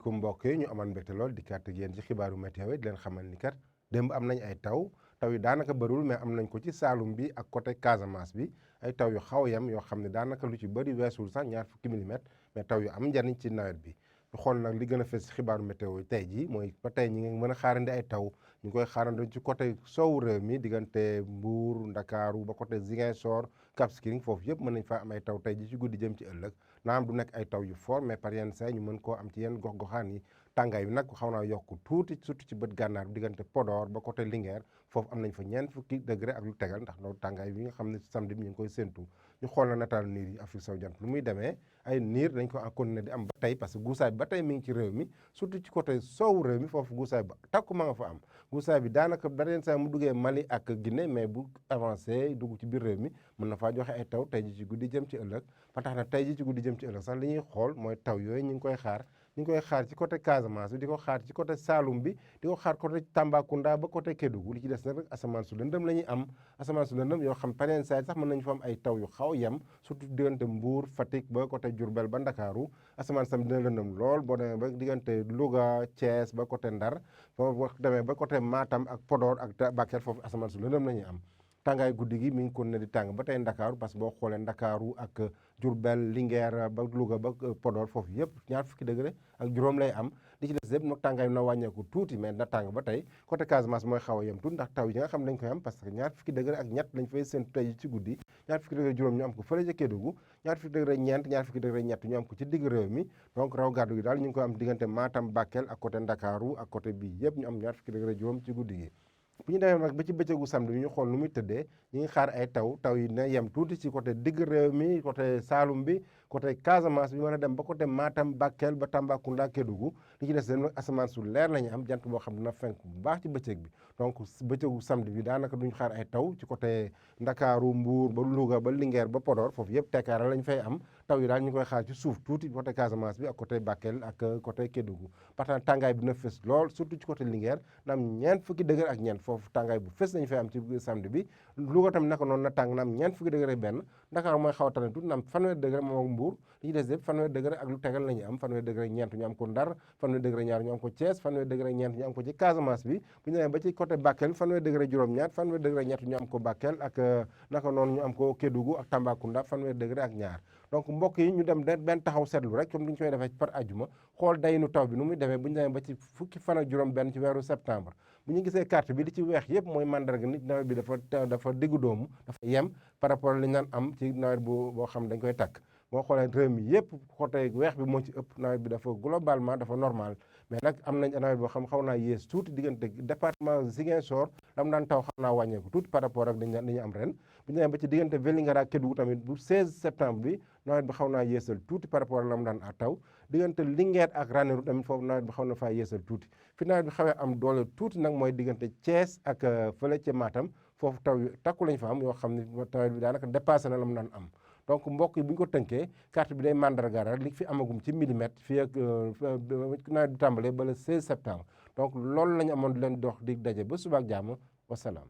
asalaamaaleykum mbokk yi ñu amal mbégte lool di kàtt ak yéen ci xibaaru météo di leen xamal ni kat démb am nañ ay taw yi daanaka bëriwul mais am nañ ko ci Saalum bi ak côté Casamance bi ay taw yu xaw yam yoo xam ne daanaka lu ci bëri weesul sax ñaar fukki millimètres mais taw yu am njariñ ci nawet bi ñu xool nag li gën a fës ci xibaaru météo yi tey jii mooy ba tey ñi ngi mën a xaarandi ay taw ñu koy xaarandi ci côté soowu réew mi diggante Mbuur Ndakaaru ba côté Ziguinchor Cap Skirring foofu yëpp mën nañ faa am ay taw tey ji ci guddi jëm ci ëllëg naam du nekk ay taw yu fort mais par yenn saa ñu mën koo am ci yenn gox-goxaan yi tàngaay bi nag xaw naa yokk tuuti surtout ci bët gànnaar bi diggante Podor ba côté Linguère foofu am nañ fa ñeent fukki degré ak lu tegal ndax loolu tàngaay bi nga xam ne samedi bi ñu ngi koy séntu ñu xool na nataal niir yi Afrique sowu jant lu muy demee ay niir dañ ko continuer di am ba tey parce que guusaay bi ba tey mi ngi ci réew mi surtout ci côté soowu réew mi foofu guusaay ba takku ma nga fa am guusaay bi daanaka dareen saa mu duggee Mali ak Guinée mais bu avancé dugg ci biir réew mi mën na faa joxe ay taw tey ji ci guddi jëm ci ëllëg ba tax na tey ji ci guddi jëm ci ëllëg sax li ñuy xool mooy taw yooyu ñu ngi koy xaar ci côté Casamance bi di ko xaar ci côté Saloum bi di ko xaar côté Tambacounda ba côté Kédougou li ci des nag rek asamaan su lëndëm la ñuy am asamaan su lëndëm yoo xam pareen saa sax mën nañu fa am ay taw yu xaw yem surtout diggante Mbour Fatick ba côté Diourbel ba Ndakaaru asamaan sam dina lëndëm lool boo demee ba diggante Louga Thiès ba côté Ndar boo demee ba côté Matam ak Podor ak Bakel foofu asamaan su lëndëm la ñuy am tàngaay guddi gi mi ngi kon ne di tàng ba tey Ndakaaru parce que boo xoolee Ndakaaru ak Diourbel Linguère ba Louga ba Podor foofu yëpp ñaar fukki degré ak juróom lay am li ci des yëpp nag tàngaay bi na wàññeeku tuuti mais na tàng ba tey côté Casamance mooy xaw a yem tuuti ndax taw yi nga xam dañ koy am parce que ñaar fukki degré ak ñett lañ fay seen tey ci guddi ñaar fukki degré juróom ñu am ko fële ca Kédougou ñaar fukki degré ñeent ñaar fukki degré ñett ñu am ko ci digg réew mi donc raw gàddu gi daal ñu ngi koy am diggante Matam Bakel ak côté Ndakaaru ak côté bii yëpp ñu am ñaar fukki degré juróom ci guddi gi bu ñu demee nag ba ci bëccëgu samedi bi ñu xool nu muy tëddee ñu ngi xaar ay taw yi ne yem tuuti ci côté digg réew mi côté Saloum bi côté Casamance bi mën a dem ba côté Matam Bakel ba Tambacounda Kédougou li ci des dem nag asamaan su leer la ñu am jant boo xam dina fenk bu baax ci bëccëg bi donc bëccëgu samedi bi daanaka duñu xaar ay taw ci côté Ndakaaru Mbour ba Louga ba Linguère ba Podor foofu yëpp tekkaara lañ fay am taw yi daal ñu koy xaar ci suuf tuuti côté Casamance bi ak côté Bakel ak côté Kédougou par tant tàngaay bi na fës lool surtout ci côté Linguère na am ñeent fukki degré ak ñeent foofu tàngaay bu fës nañu fay am ci samedi bi Louga tamit naka noonu na tàng na am ñeent fukki degré benn Dakar mooy xaw a tane tuuti na am fanweeri degré moom ak Mbour li ci des yëpp fanweeri degré ak lu tegal la ñu am fanweeri degré ñeent ñu am ko Ndar fanweeri degré ñaar ñu am ko Thiès fanweeri degré ñeent ñu am ko ci Casamance bi bu ñu demee ba ci côté Bakel fanweeri degré juróom-ñaar fanweeri degré ñett ñu am ko Bakel ak naka noonu ñu am ko Kédougou ak Tambacounda fanweeri degré ak ñaar donc mbokk yi ñu dem benn taxaw seetlu rek comme ni ñu koy defee par ajuma xool dayinu taw bi nu muy demee bu ñu demee ba ci fukki fan ak juróom benn ci weeru septembre bu ñu gisee carte bi li ci weex yëpp mooy mandarga nit nawet bi dafa diggu doomu dafa yem par rapport li naan am ci nawet boo xam dañ koy takk boo xoolee réew mi yëpp côté weex bi moo ci ëpp nawet bi dafa globalement dafa normal mais nag am nañ nawet boo xam xaw naa yées tuuti diggante département Ziguinchor lam daan taw xaw naa wàññeeku tuuti par rapport ak dañu am ren bu ñu demee ba ci diggante Vélingara ak Kédougou tamit bu 16 septembre bi nawet bi xaw naa yéesal tuuti par rapport ak lam daan a taw diggante Linguère ak Ranérou tamit foofu nawet bi xaw na faa yéesal tuuti fi nawet bi xawee am doole tuuti nag mooy diggante Thiès ak fële ca Matam foofu taw yu takku lañ fa am yoo xam ne nawet bi daanaka dépassé na la mu daan am donc mbokk yi bu ñu ko tënkee carte bi day mandargaal li fi amagum ci millimètre fii ak nawet bi tàmbalee ba le 16 septembre donc loolu la ñu amoon di leen dox di daje ba suba ak jàmm wasalaam